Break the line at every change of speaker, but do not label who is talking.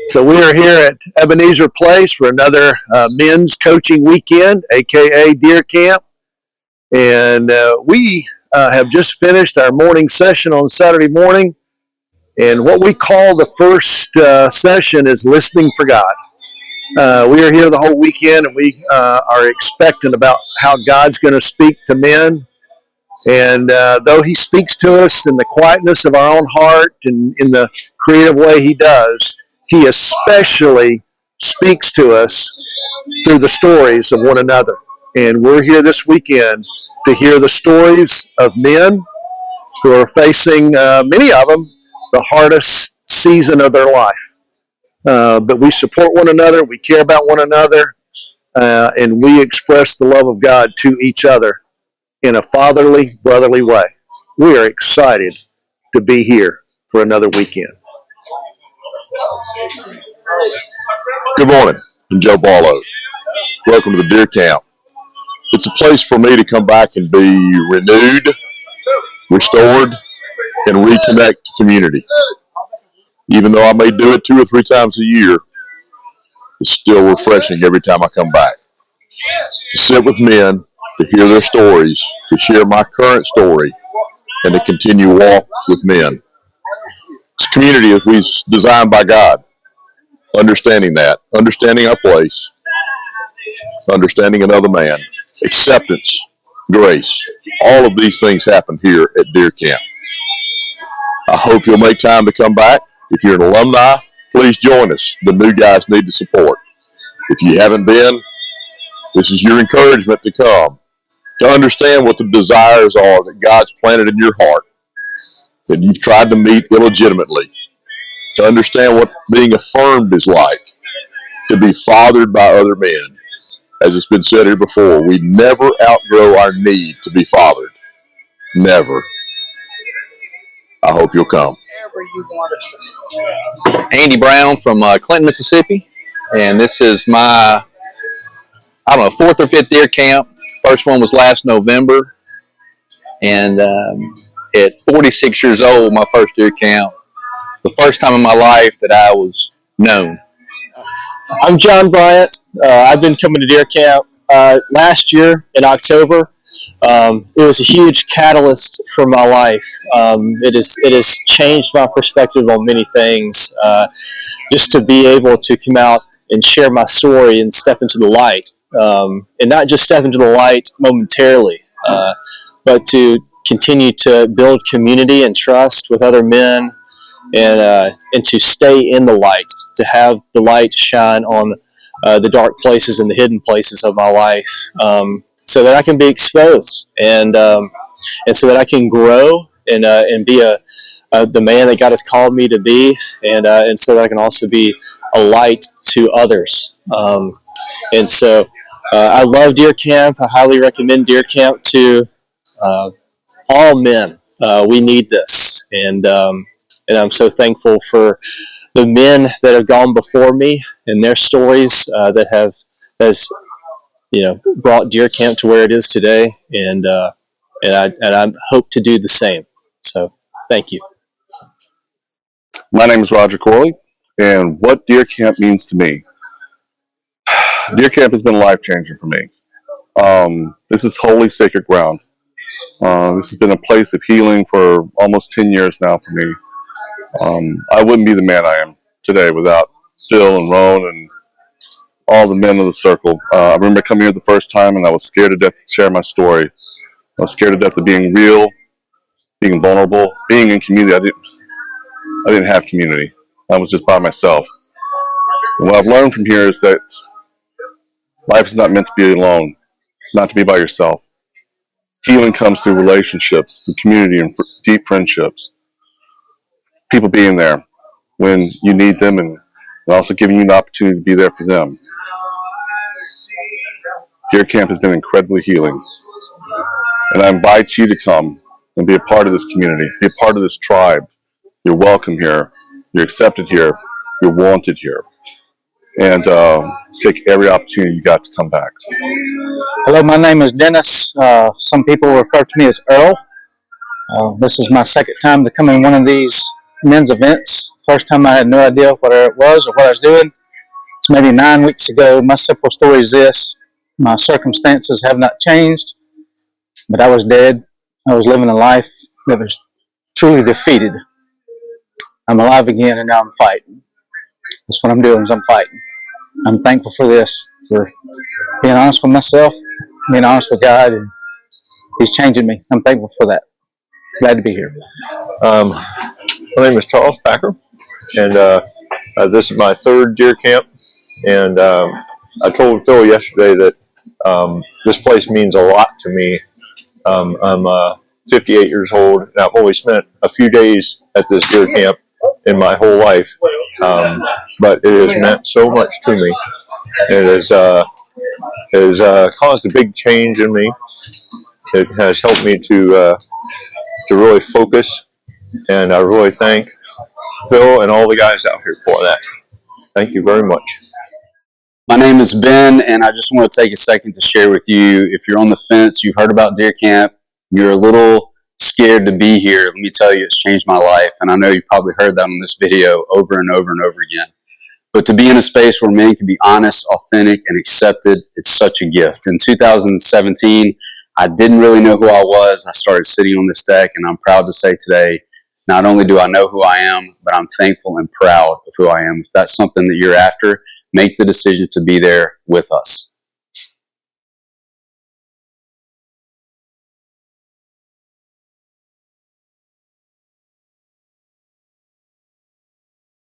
So we are here at Ebenezer Place for another men's coaching weekend, aka Deer Camp, and we have just finished our morning session on Saturday morning. And what we call the first session is listening for God. We are here the whole weekend, and we are expectant about how God's going to speak to men. And though He speaks to us in the quietness of our own heart and in the creative way He does, He especially speaks to us through the stories of one another. And we're here this weekend to hear the stories of men who are facing, many of them, the hardest season of their life. But we support one another, we care about one another, and we express the love of God to each other in a fatherly, brotherly way. We are excited to be here for another weekend.
Good morning. I'm Joe Barlow. Welcome to the Deer Camp. It's a place for me to come back and be renewed, restored, and reconnect to community. Even though I may do it 2 or 3 times a year, it's still refreshing every time I come back. To sit with men, to hear their stories, to share my current story, and to continue walk with men. It's a community that was designed by God. Understanding that, understanding our place, understanding another man, acceptance, grace. All of these things happen here at Deer Camp. I hope you'll make time to come back. If you're an alumni, please join us. The new guys need the support. If you haven't been, this is your encouragement to come, to understand what the desires are that God's planted in your heart, that you've tried to meet illegitimately, to understand what being affirmed is like, to be fathered by other men. As it's been said here before, we never outgrow our need to be fathered. Never. I hope you'll come.
Andy Brown from Clinton, Mississippi, and this is my, 4th or 5th Deer Camp. First one was last November, and at 46 years old, my first Deer Camp, the first time in my life that I was known.
I'm John Bryant. I've been coming to Deer Camp last year in October. It was a huge catalyst for my life. It has changed my perspective on many things. Just to be able to come out and share my story and step into the light, and not just step into the light momentarily, but to continue to build community and trust with other men, and to stay in the light, to have the light shine on the dark places and the hidden places of my life, so that I can be exposed, and so that I can grow and be the man that God has called me to be, and so that I can also be a light to others. And so I love Deer Camp. I highly recommend Deer Camp to all men. We need this, and I'm so thankful for the men that have gone before me and their stories that has brought Deer Camp to where it is today, and I hope to do the same. So thank you.
My name is Roger Corley, and what Deer Camp means to me. Deer Camp has been life-changing for me. This is holy, sacred ground. This has been a place of healing for almost 10 years now for me. I wouldn't be the man I am today without Phil and Roan and all the men of the circle. I remember coming here the first time, and I was scared to death to share my story. I was scared to death of being real, being vulnerable, being in community. I didn't have community. I was just by myself. And what I've learned from here is that life is not meant to be alone, not to be by yourself. Healing comes through relationships, through community, and deep friendships. People being there when you need them, and also giving you an opportunity to be there for them. Deer Camp has been incredibly healing, and I invite you to come and be a part of this community, be a part of this tribe. You're welcome here, you're accepted here, you're wanted here, and take every opportunity you got to come back.
Hello, my name is Dennis. Some people refer to me as Earl. This is my second time to come in one of these men's events. First time I had no idea what it was or what I was doing. It's maybe 9 weeks ago. My simple story is this. My circumstances have not changed, but I was dead. I was living a life that was truly defeated. I'm alive again, and now I'm fighting. That's what I'm doing is I'm fighting. I'm thankful for this, for being honest with myself, being honest with God, and He's changing me. I'm thankful for that. Glad to be here.
My name is Charles Packer, and this is my third deer camp. And I told Phil yesterday that this place means a lot to me. I'm 58 years old, and I've only spent a few days at this deer camp in my whole life, but it has meant so much to me. It has caused a big change in me. It has helped me to really focus, and I really thank Phil and all the guys out here for that. Thank you very much.
My name is Ben, and I just want to take a second to share with you, if you're on the fence, you've heard about deer camp, you're a little scared to be here, let me tell you, it's changed my life. And I know you've probably heard that on this video over and over and over again. But to be in a space where men can be honest, authentic, and accepted, it's such a gift. In 2017, I didn't really know who I was. I started sitting on this deck, and I'm proud to say today, not only do I know who I am, but I'm thankful and proud of who I am. If that's something that you're after, make the decision to be there with us.